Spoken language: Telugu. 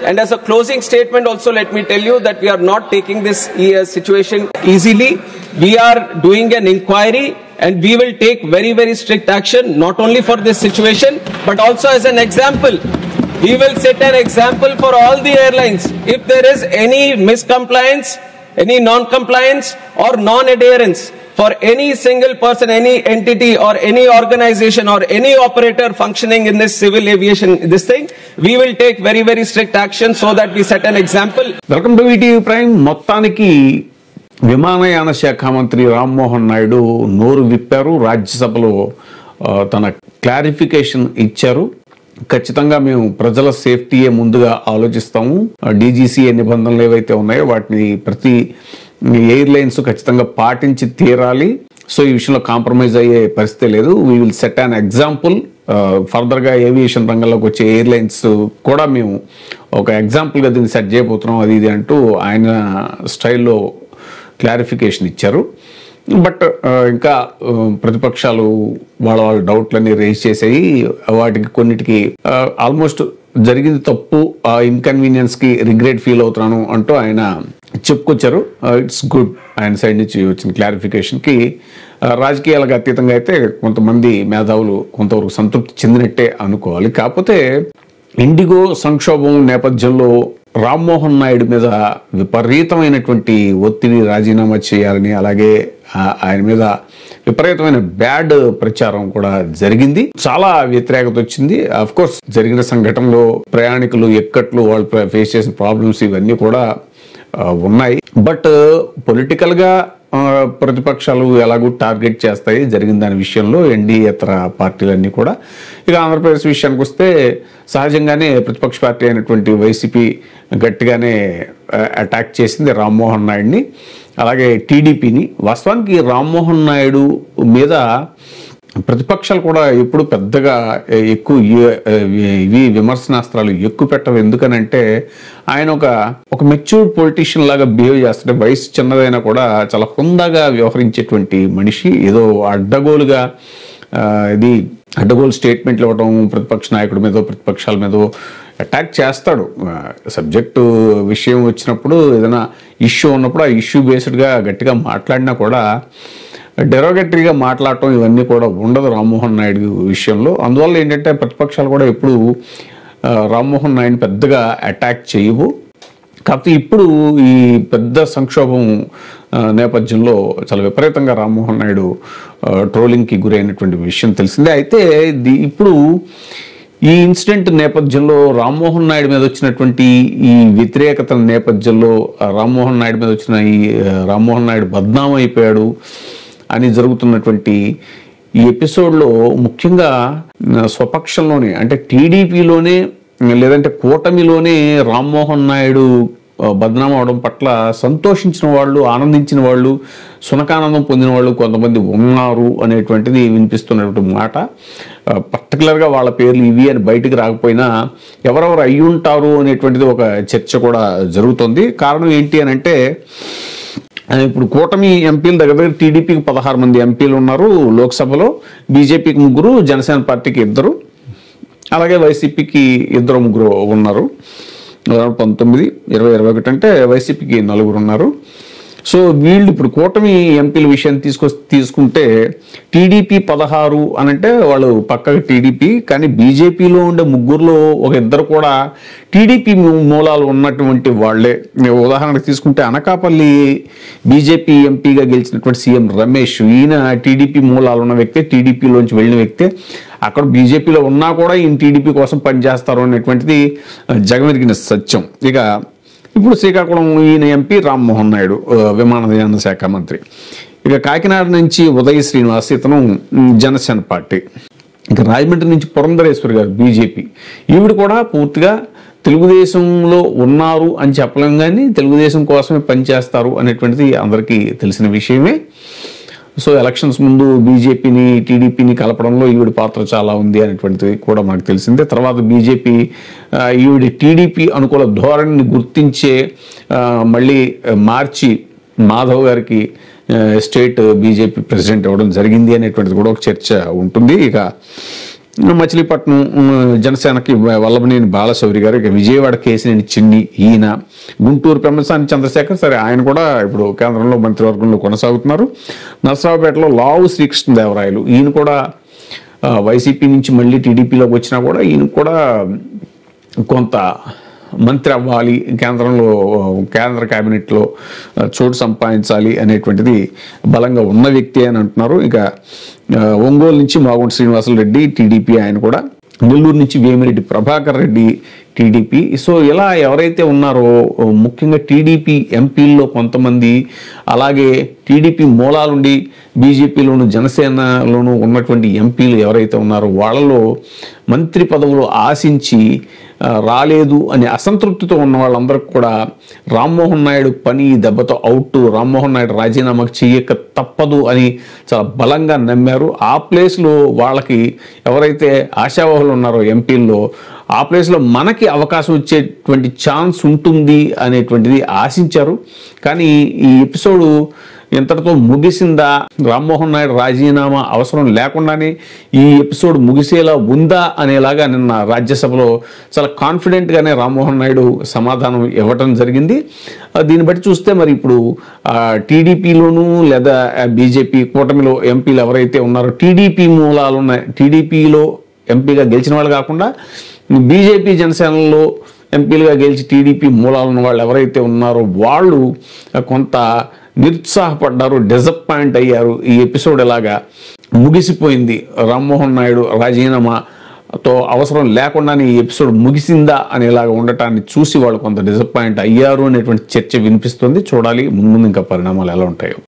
And as a closing statement also, let me tell you that we are not taking this situation easily. We are doing an inquiry and we will take very, very strict action, not only for this situation, but also as an example. We will set an example for all the airlines. If there is any miscompliance, any non-compliance or non-adherence for any single person, any entity or any organization or any operator functioning in this civil aviation, this thing, we will take very, very strict action so that we set an example. Welcome to VTV Prime. మొత్తానికి విమానయాన శాఖ మంత్రి రామ్మోహన్ నాయుడు నోరు విప్పారు, రాజ్యసభలో తన క్లారిఫికేషన్ ఇచ్చారు. ఖచ్చితంగా మేము ప్రజల సేఫ్టీయే ముందుగా ఆలోచిస్తాము. డీజీసీఏ నిబంధనలు ఏవైతే ఉన్నాయో వాటిని ప్రతి ఎయిర్లైన్స్ ఖచ్చితంగా పాటించి తీరాలి. సో ఈ విషయంలో కాంప్రమైజ్ అయ్యే పరిస్థితి లేదు. We will set an example. ఫర్దర్గా ఏవియేషన్ రంగంలోకి వచ్చే ఎయిర్లైన్స్ కూడా మేము ఒక ఎగ్జాంపుల్గా దీన్ని సెట్ చేయబోతున్నాం, అది ఇది అంటూ ఆయన స్టైల్లో క్లారిఫికేషన్ ఇచ్చారు. బట్ ఇంకా ప్రతిపక్షాలు వాళ్ళ డౌట్లన్నీ రేజ్ చేసాయి. వాటికి కొన్నిటికి ఆల్మోస్ట్ జరిగింది తప్పు, ఆ ఇన్కన్వీనియన్స్ కి రిగ్రెట్ ఫీల్ అవుతున్నాను అంటూ ఆయన చెప్పుకొచ్చారు. ఇట్స్ గుడ్ ఆయన సైడ్ నుంచి వచ్చిన క్లారిఫికేషన్ కి. రాజకీయాలకు అతీతంగా అయితే కొంతమంది మేధావులు కొంతవరకు సంతృప్తి చెందినట్టే అనుకోవాలి. కాకపోతే ఇండిగో సంక్షోభం నేపథ్యంలో రామ్మోహన్ నాయుడు మీద విపరీతమైనటువంటి ఒత్తిడి, రాజీనామా చేయాలని, అలాగే ఆయన మీద విపరీతమైన బ్యాడ్ ప్రచారం కూడా జరిగింది. చాలా వ్యతిరేకత వచ్చింది. అఫ్ కోర్స్ జరిగిన సంఘటనలో ప్రయాణికులు ఎక్కట్లు వాళ్ళు ఫేస్ చేసిన ప్రాబ్లమ్స్ ఇవన్నీ కూడా ఉన్నాయి. బట్ పొలిటికల్ గా ప్రతిపక్షాలు ఎలాగూ టార్గెట్ చేస్తాయి జరిగిన దాని విషయంలో ఎన్డీయేతర పార్టీలన్నీ కూడా. ఇక ఆంధ్రప్రదేశ్ విషయానికి వస్తే సహజంగానే ప్రతిపక్ష పార్టీ అయినటువంటి వైసీపీ గట్టిగానే అటాక్ చేసింది రామ్మోహన్ నాయుడిని, అలాగే టీడీపీని. వాస్తవానికి రామ్మోహన్ నాయుడు మీద ప్రతిపక్షాలు కూడా ఎప్పుడు పెద్దగా ఎక్కువ ఇవి విమర్శనాస్త్రాలు ఎక్కువ పెట్టవు. ఎందుకనంటే ఆయన ఒక మెచ్యూర్డ్ పొలిటీషియన్ లాగా బిహేవ్ చేస్తుంటే, వయసు చిన్నదైనా కూడా చాలా హుందాగా వ్యవహరించేటువంటి మనిషి. ఏదో అడ్డగోలుగా అడ్డగోలు స్టేట్మెంట్లు ఇవ్వడం, ప్రతిపక్ష నాయకుడి మీద ప్రతిపక్షాల మీద అటాక్ చేస్తాడు. సబ్జెక్టు విషయం వచ్చినప్పుడు, ఏదైనా ఇష్యూ ఉన్నప్పుడు ఆ ఇష్యూ బేస్డ్గా గట్టిగా మాట్లాడినా కూడా డెరోగేటరీగా మాట్లాడటం ఇవన్నీ కూడా ఉండదు రామ్మోహన్ నాయుడు విషయంలో. అందువల్ల ఏంటంటే ప్రతిపక్షాలు కూడా ఎప్పుడు రామ్మోహన్ నాయుడు పెద్దగా అటాక్ చేయవు. కాకపోతే ఇప్పుడు ఈ పెద్ద సంక్షోభం నేపథ్యంలో చాలా విపరీతంగా రామ్మోహన్ నాయుడు ట్రోలింగ్కి గురైనటువంటి విషయం తెలిసిందే. అయితే ఇప్పుడు ఈ ఇన్సిడెంట్ నేపథ్యంలో రామ్మోహన్ నాయుడు మీద వచ్చినటువంటి ఈ వ్యతిరేకత నేపథ్యంలో రామ్మోహన్ నాయుడు మీద వచ్చిన ఈ రామ్మోహన్ నాయుడు బద్నాం అయిపోయాడు అని జరుగుతున్నటువంటి ఈ ఎపిసోడ్లో ముఖ్యంగా స్వపక్షంలోనే, అంటే టీడీపీలోనే లేదంటే కూటమిలోనే రామ్మోహన్ నాయుడు బద్నాం అవడం పట్ల సంతోషించిన వాళ్ళు, ఆనందించిన వాళ్ళు, సునకానందం పొందిన వాళ్ళు కొంతమంది ఉన్నారు అనేటువంటిది వినిపిస్తున్నటువంటి మాట. పర్టికులర్గా వాళ్ళ పేర్లు ఇవి అని బయటికి రాకపోయినా ఎవరెవరు అయ్యి ఉంటారు అనేటువంటిది ఒక చర్చ కూడా జరుగుతుంది. కారణం ఏంటి అని అంటే, ఇప్పుడు కూటమి ఎంపీల దగ్గర టీడీపీకి 16 మంది ఎంపీలు ఉన్నారు లోక్సభలో, బీజేపీకి 3, జనసేన పార్టీకి 2, అలాగే వైసీపీకి 2-3 ఉన్నారు. 19, 20, 21 అంటే వైసీపీకి 4 ఉన్నారు. సో వీళ్ళు ఇప్పుడు కూటమి ఎంపీల విషయాన్ని తీసుకుంటే టీడీపీ 16 అనంటే వాళ్ళు పక్కగా టీడీపీ, కానీ బీజేపీలో ఉండే 3లో ఒక 2 కూడా టీడీపీ మూలాలు ఉన్నటువంటి వాళ్లే. ఉదాహరణకు తీసుకుంటే అనకాపల్లి బీజేపీ ఎంపీగా గెలిచినటువంటి సీఎం రమేష్, ఈయన టీడీపీ మూలాలు ఉన్న వ్యక్తే, టీడీపీలోంచి వెళ్ళిన వ్యక్తే. అక్కడ బీజేపీలో ఉన్నా కూడా ఈయన టీడీపీ కోసం పనిచేస్తారు అనేటువంటిది జగమెరిగిన సత్యం. ఇక ఇప్పుడు శ్రీకాకుళం ఈయన ఎంపీ రామ్మోహన్ నాయుడు విమానయాన శాఖ మంత్రి. ఇక కాకినాడ నుంచి ఉదయ్ శ్రీనివాస్, ఇతను జనసేన పార్టీ. ఇక రాజమండ్రి నుంచి పురంధరేశ్వరి గారు బీజేపీ. ఈవిడ కూడా పూర్తిగా తెలుగుదేశంలో ఉన్నారు అని చెప్పలేం, కానీ తెలుగుదేశం కోసమే పనిచేస్తారు అనేటువంటిది అందరికీ తెలిసిన విషయమే. సో ఎలక్షన్స్ ముందు బీజేపీని టీడీపీని కలపడంలో ఈవిడ పాత్ర చాలా ఉంది అనేటువంటిది కూడా మనకు తెలిసిందే. తర్వాత బీజేపీ ఈవిడ టీడీపీ అనుకూల ధోరణిని గుర్తించే మళ్ళీ మార్చి మాధవ్ గారికి స్టేట్ బీజేపీ ప్రెసిడెంట్ ఇవ్వడం జరిగింది అనేటువంటిది కూడా ఒక చర్చ ఉంటుంది. ఇక మచిలీపట్నం జనసేనకి వల్లభనేని బాలశౌరి గారు, ఇక విజయవాడ కేసినేని చిన్ని ఈయన, గుంటూరు పెమ్మసాని చంద్రశేఖర్, సరే ఆయన కూడా ఇప్పుడు కేంద్రంలో మంత్రివర్గంలో కొనసాగుతున్నారు. నరసరావుపేటలో లావు శ్రీకృష్ణదేవరాయలు, ఈయన కూడా వైసీపీ నుంచి మళ్ళీ టీడీపీలోకి వచ్చినా కూడా ఈయన కూడా కొంత మంత్రి అవ్వాలి, కేంద్ర క్యాబినెట్లో చోటు సంపాదించాలి అనేటువంటిది బలంగా ఉన్న వ్యక్తి అని అంటున్నారు. ఇక ఒంగోలు నుంచి మాగుంట శ్రీనివాసరెడ్డి టీడీపీ, ఆయన కూడా నెల్లూరు నుంచి వేమిరెడ్డి ప్రభాకర్ రెడ్డి టీడీపీ. సో ఇలా ఎవరైతే ఉన్నారో ముఖ్యంగా టీడీపీ ఎంపీల్లో కొంతమంది, అలాగే టీడీపీ మూలాలుండి బీజేపీలోను జనసేనలోను ఉన్నటువంటి ఎంపీలు ఎవరైతే ఉన్నారో వాళ్ళలో మంత్రి పదవులు ఆశించి రాలేదు అనే అసంతృప్తితో ఉన్న వాళ్ళందరికీ కూడా రామ్మోహన్ నాయుడు పని దెబ్బతో అవుట్, రామ్మోహన్ నాయుడు రాజీనామాకు చెయ్యక తప్పదు అని చాలా బలంగా నమ్మారు. ఆ ప్లేస్లో వాళ్ళకి ఎవరైతే ఆశావాహులు ఉన్నారో ఎంపీల్లో, ఆ ప్లేస్లో మనకి అవకాశం వచ్చేటువంటి ఛాన్స్ ఉంటుంది అనేటువంటిది ఆశించారు. కానీ ఈ ఎపిసోడు ఇంతటితో ముగిసిందా, రామ్మోహన్ నాయుడు రాజీనామా అవసరం లేకుండానే ఈ ఎపిసోడ్ ముగిసేలా ఉందా అనేలాగా నిన్న రాజ్యసభలో చాలా కాన్ఫిడెంట్గానే రామ్మోహన్ నాయుడు సమాధానం ఇవ్వటం జరిగింది. దీన్ని బట్టి చూస్తే మరి ఇప్పుడు టీడీపీలోనూ లేదా బీజేపీ కూటమిలో ఎంపీలు ఎవరైతే ఉన్నారో టీడీపీ మూలాలు ఉన్నాయి, టీడీపీలో ఎంపీగా గెలిచిన వాళ్ళు కాకుండా బీజేపీ జనసేనలో ఎంపీలుగా గెలిచి టీడీపీ మూలాలు ఉన్న వాళ్ళు ఎవరైతే ఉన్నారో వాళ్ళు కొంత నిరుత్సాహపడ్డారు, డిసప్పాయింట్ అయ్యారు. ఈ ఎపిసోడ్ ఎలాగా ముగిసిపోయింది, రామ్మోహన్ నాయుడు రాజీనామాతో అవసరం లేకుండానే ఈ ఎపిసోడ్ ముగిసిందా అనేలాగా ఉండటాన్ని చూసి వాళ్ళు కొంత డిసప్పాయింట్ అయ్యారు అనేటువంటి చర్చ వినిపిస్తుంది. చూడాలి ముందు ఇంకా పరిణామాలు ఎలా ఉంటాయో.